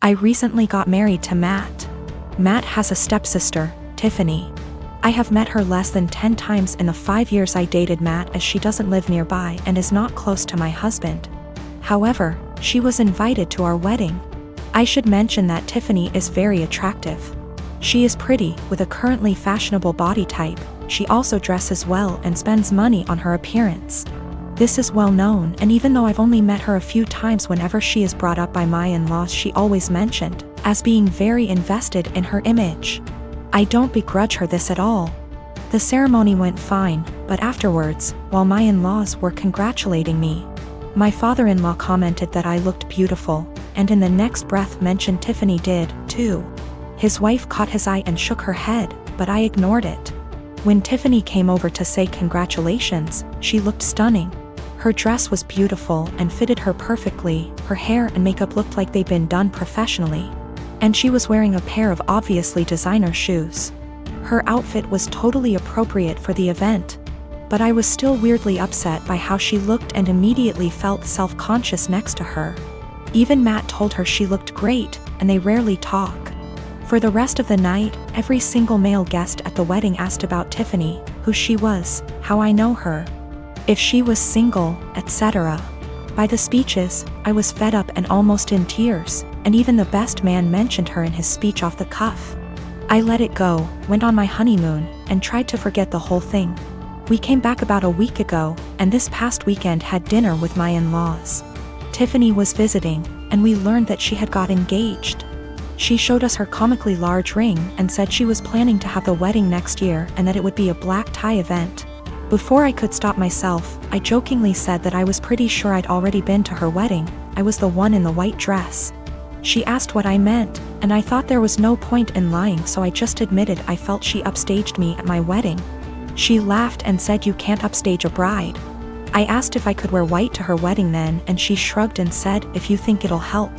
I recently got married to Matt. Matt has a stepsister, Tiffany. I have met her less than 10 times in the 5 years I dated Matt, as she doesn't live nearby and is not close to my husband. However, she was invited to our wedding. I should mention that Tiffany is very attractive. She is pretty, with a currently fashionable body type. She also dresses well and spends money on her appearance. This is well known, and even though I've only met her a few times, whenever she is brought up by my in-laws, she always mentioned as being very invested in her image. I don't begrudge her this at all. The ceremony went fine, but afterwards, while my in-laws were congratulating me, my father-in-law commented that I looked beautiful, and in the next breath mentioned Tiffany did, too. His wife caught his eye and shook her head, but I ignored it. When Tiffany came over to say congratulations, she looked stunning. Her dress was beautiful and fitted her perfectly, her hair and makeup looked like they'd been done professionally. And she was wearing a pair of obviously designer shoes. Her outfit was totally appropriate for the event. But I was still weirdly upset by how she looked and immediately felt self-conscious next to her. Even Matt told her she looked great, and they rarely talk. For the rest of the night, every single male guest at the wedding asked about Tiffany, who she was, how I know her, if she was single, etc. By the speeches, I was fed up and almost in tears, and even the best man mentioned her in his speech off the cuff. I let it go, went on my honeymoon, and tried to forget the whole thing. We came back about a week ago, and this past weekend had dinner with my in-laws. Tiffany was visiting, and we learned that she had got engaged. She showed us her comically large ring and said she was planning to have the wedding next year and that it would be a black tie event. Before I could stop myself, I jokingly said that I was pretty sure I'd already been to her wedding. I was the one in the white dress. She asked what I meant, and I thought there was no point in lying, so I just admitted I felt she upstaged me at my wedding. She laughed and said, "You can't upstage a bride." I asked if I could wear white to her wedding then, and she shrugged and said, "If you think it'll help."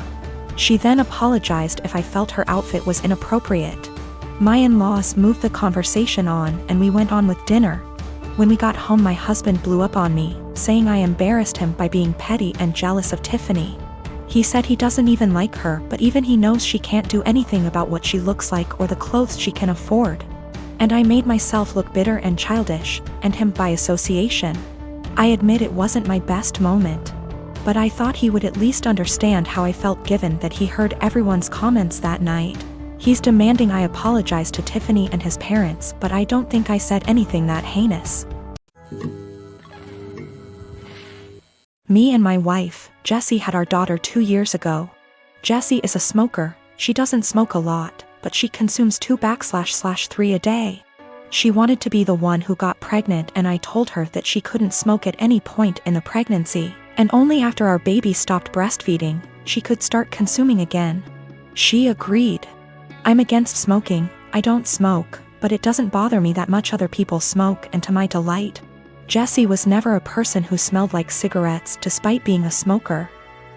She then apologized if I felt her outfit was inappropriate. My in-laws moved the conversation on, and we went on with dinner. When we got home, my husband blew up on me, saying I embarrassed him by being petty and jealous of Tiffany. He said he doesn't even like her, but even he knows she can't do anything about what she looks like or the clothes she can afford. And I made myself look bitter and childish, and him by association. I admit it wasn't my best moment. But I thought he would at least understand how I felt given that he heard everyone's comments that night. He's demanding I apologize to Tiffany and his parents, but I don't think I said anything that heinous. Me and my wife, Jessie, had our daughter 2 years ago. Jessie is a smoker. She doesn't smoke a lot, but she consumes 2/3 a day. She wanted to be the one who got pregnant, and I told her that she couldn't smoke at any point in the pregnancy, and only after our baby stopped breastfeeding, she could start consuming again. She agreed. I'm against smoking. I don't smoke, but it doesn't bother me that much other people smoke, and to my delight, Jessie was never a person who smelled like cigarettes despite being a smoker.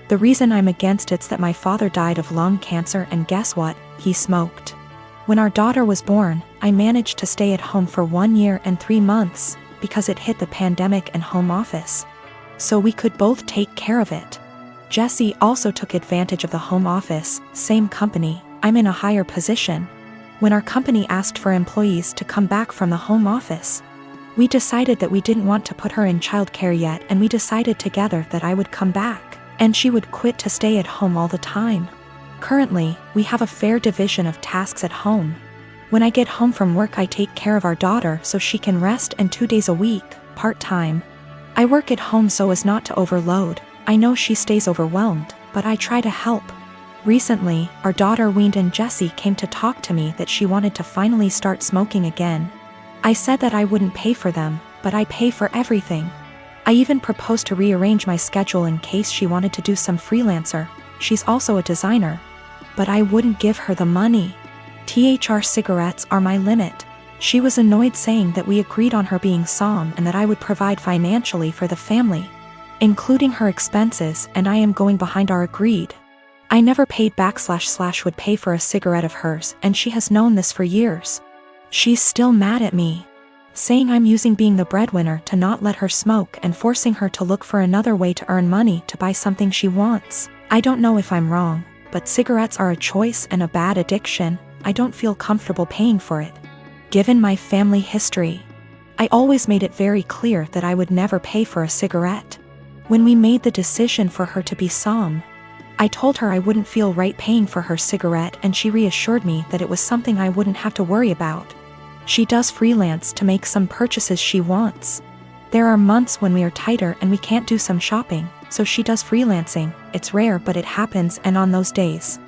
The reason I'm against it's that my father died of lung cancer, and guess what? He smoked. When our daughter was born, I managed to stay at home for 1 year and 3 months, because it hit the pandemic and home office. So we could both take care of it. Jessie also took advantage of the home office, same company, I'm in a higher position. When our company asked for employees to come back from the home office, we decided that we didn't want to put her in childcare yet, and we decided together that I would come back, and she would quit to stay at home all the time. Currently, we have a fair division of tasks at home. When I get home from work, I take care of our daughter so she can rest, and 2 days a week, part-time, I work at home so as not to overload. I know she stays overwhelmed, but I try to help. Recently, our daughter weaned, and Jessie came to talk to me that she wanted to finally start smoking again. I said that I wouldn't pay for them, but I pay for everything. I even proposed to rearrange my schedule in case she wanted to do some freelancer. She's also a designer. But I wouldn't give her the money. THR cigarettes are my limit. She was annoyed, saying that we agreed on her being somm and that I would provide financially for the family, including her expenses, and I am going behind our agreed. I never paid back / would pay for a cigarette of hers, and she has known this for years. She's still mad at me, saying I'm using being the breadwinner to not let her smoke and forcing her to look for another way to earn money to buy something she wants. I don't know if I'm wrong, but cigarettes are a choice and a bad addiction. I don't feel comfortable paying for it. Given my family history, I always made it very clear that I would never pay for a cigarette. When we made the decision for her to be some, I told her I wouldn't feel right paying for her cigarette, and she reassured me that it was something I wouldn't have to worry about. She does freelance to make some purchases she wants. There are months when we are tighter and we can't do some shopping, so she does freelancing. It's rare, but it happens, and on those days,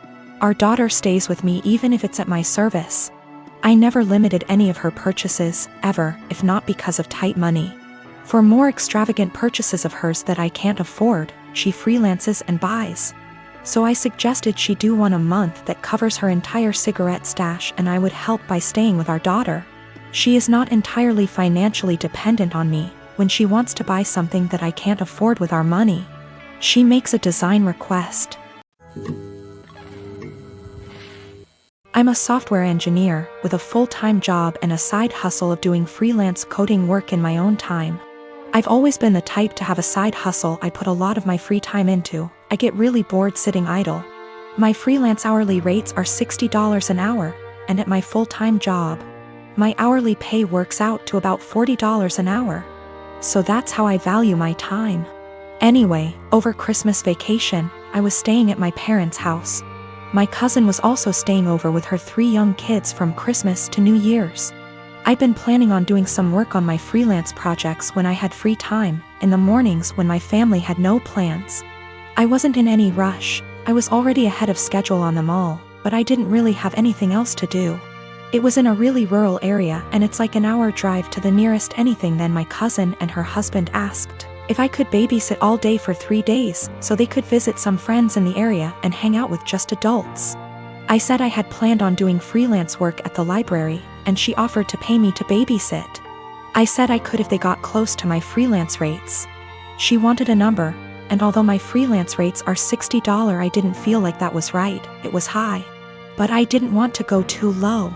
our daughter stays with me even if it's at my service. I never limited any of her purchases, ever, if not because of tight money. For more extravagant purchases of hers that I can't afford, she freelances and buys. So I suggested she do one a month that covers her entire cigarette stash, and I would help by staying with our daughter. She is not entirely financially dependent on me. When she wants to buy something that I can't afford with our money, she makes a design request. I'm a software engineer with a full-time job and a side hustle of doing freelance coding work in my own time. I've always been the type to have a side hustle I put a lot of my free time into. I get really bored sitting idle. My freelance hourly rates are $60 an hour, and at my full-time job, my hourly pay works out to about $40 an hour. So that's how I value my time. Anyway, over Christmas vacation, I was staying at my parents' house. My cousin was also staying over with her 3 young kids from Christmas to New Year's. I'd been planning on doing some work on my freelance projects when I had free time, in the mornings when my family had no plans. I wasn't in any rush. I was already ahead of schedule on them all, but I didn't really have anything else to do. It was in a really rural area, and it's like an hour drive to the nearest anything. Then my cousin and her husband asked if I could babysit all day for 3 days, so they could visit some friends in the area and hang out with just adults. I said I had planned on doing freelance work at the library, and she offered to pay me to babysit. I said I could if they got close to my freelance rates. She wanted a number, and although my freelance rates are $60, I didn't feel like that was right. It was high. But I didn't want to go too low.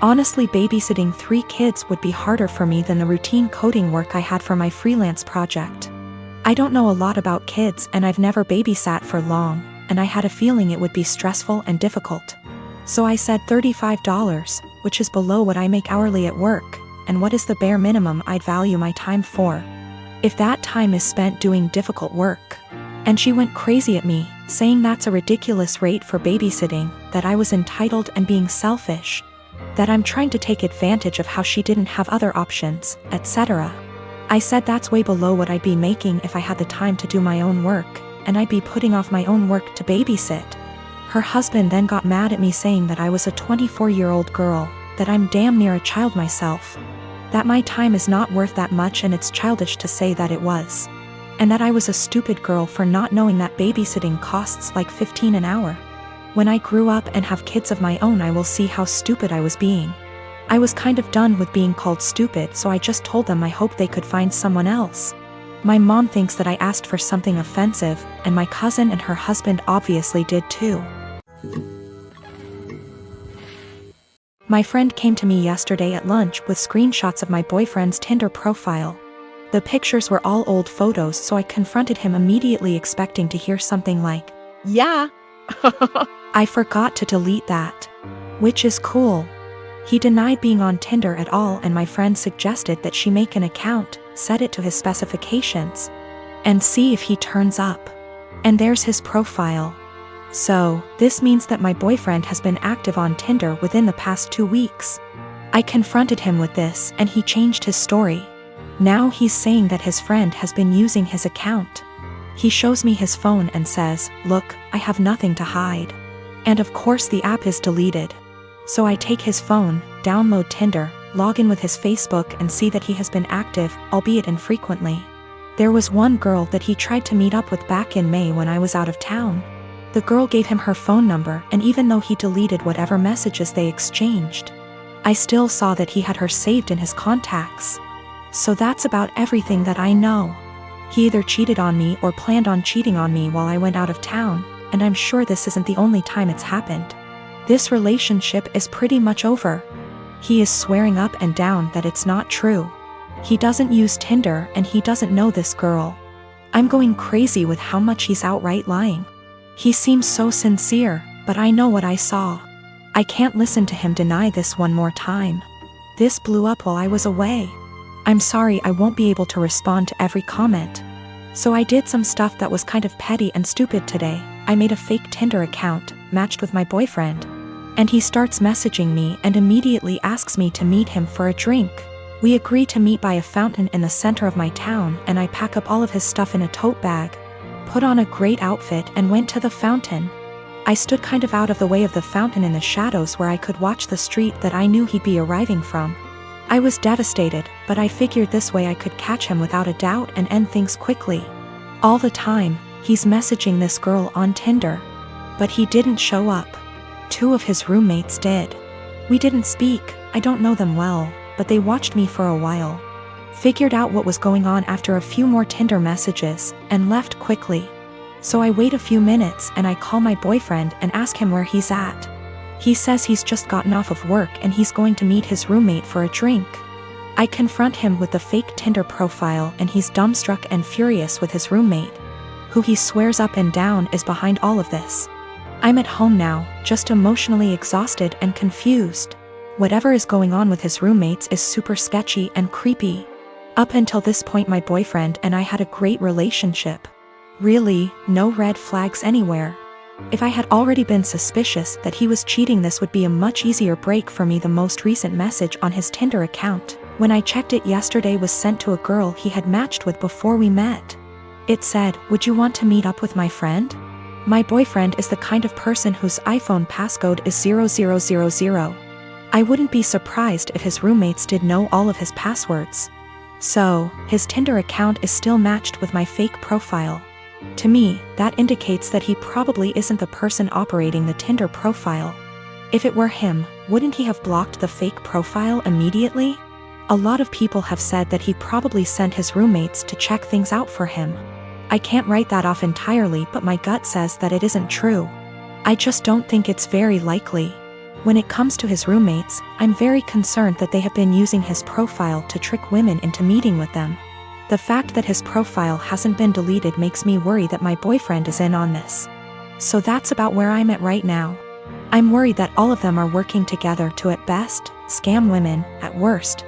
Honestly, babysitting 3 kids would be harder for me than the routine coding work I had for my freelance project. I don't know a lot about kids, and I've never babysat for long, and I had a feeling it would be stressful and difficult. So I said $35, which is below what I make hourly at work, and what is the bare minimum I'd value my time for, if that time is spent doing difficult work. And she went crazy at me, saying that's a ridiculous rate for babysitting, that I was entitled and being selfish, that I'm trying to take advantage of how she didn't have other options, etc. I said that's way below what I'd be making if I had the time to do my own work, and I'd be putting off my own work to babysit. Her husband then got mad at me, saying that I was a 24-year-old girl, that I'm damn near a child myself, that my time is not worth that much and it's childish to say that it was, and that I was a stupid girl for not knowing that babysitting costs like $15 an hour. When I grew up and have kids of my own, I will see how stupid I was being. I was kind of done with being called stupid, so I just told them I hoped they could find someone else. My mom thinks that I asked for something offensive, and my cousin and her husband obviously did too. My friend came to me yesterday at lunch with screenshots of my boyfriend's Tinder profile. The pictures were all old photos, so I confronted him immediately, expecting to hear something like, "Yeah." I forgot to delete that. Which is cool. He denied being on Tinder at all, and my friend suggested that she make an account, set it to his specifications, and see if he turns up. And there's his profile. So, this means that my boyfriend has been active on Tinder within the past 2 weeks. I confronted him with this, and he changed his story. Now he's saying that his friend has been using his account. He shows me his phone and says, "Look, I have nothing to hide." And of course the app is deleted. So I take his phone, download Tinder, log in with his Facebook, and see that he has been active, albeit infrequently. There was one girl that he tried to meet up with back in May when I was out of town. The girl gave him her phone number, and even though he deleted whatever messages they exchanged, I still saw that he had her saved in his contacts. So that's about everything that I know. He either cheated on me or planned on cheating on me while I went out of town, and I'm sure this isn't the only time it's happened. This relationship is pretty much over. He is swearing up and down that it's not true. He doesn't use Tinder, and he doesn't know this girl. I'm going crazy with how much he's outright lying. He seems so sincere, But I know what I saw. I can't listen to him deny this one more time. This blew up while I was away. I'm sorry I won't be able to respond to every comment. So I did some stuff that was kind of petty and stupid today. I made a fake Tinder account, matched with my boyfriend. And he starts messaging me and immediately asks me to meet him for a drink. We agree to meet by a fountain in the center of my town, and I pack up all of his stuff in a tote bag, put on a great outfit, and went to the fountain. I stood kind of out of the way of the fountain in the shadows where I could watch the street that I knew he'd be arriving from. I was devastated, but I figured this way I could catch him without a doubt and end things quickly. All the time, he's messaging this girl on Tinder. But he didn't show up. 2 of his roommates did. We didn't speak, I don't know them well, but they watched me for a while. Figured out what was going on after a few more Tinder messages, and left quickly. So I wait a few minutes and I call my boyfriend and ask him where he's at. He says he's just gotten off of work and he's going to meet his roommate for a drink. I confront him with the fake Tinder profile and he's dumbstruck and furious with his roommate, who he swears up and down is behind all of this. I'm at home now, just emotionally exhausted and confused. Whatever is going on with his roommates is super sketchy and creepy. Up until this point my boyfriend and I had a great relationship. Really, no red flags anywhere. If I had already been suspicious that he was cheating, this would be a much easier break for me. The most recent message on his Tinder account, when I checked it yesterday, was sent to a girl he had matched with before we met. It said, "Would you want to meet up with my friend?" My boyfriend is the kind of person whose iPhone passcode is 0000. I wouldn't be surprised if his roommates did know all of his passwords. So, his Tinder account is still matched with my fake profile. To me, that indicates that he probably isn't the person operating the Tinder profile. If it were him, wouldn't he have blocked the fake profile immediately? A lot of people have said that he probably sent his roommates to check things out for him. I can't write that off entirely, but my gut says that it isn't true. I just don't think it's very likely. When it comes to his roommates, I'm very concerned that they have been using his profile to trick women into meeting with them. The fact that his profile hasn't been deleted makes me worry that my boyfriend is in on this. So that's about where I'm at right now. I'm worried that all of them are working together to, at best, scam women, at worst,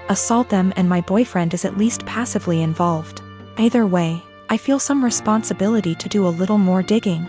assault them, and my boyfriend is at least passively involved. Either way, I feel some responsibility to do a little more digging.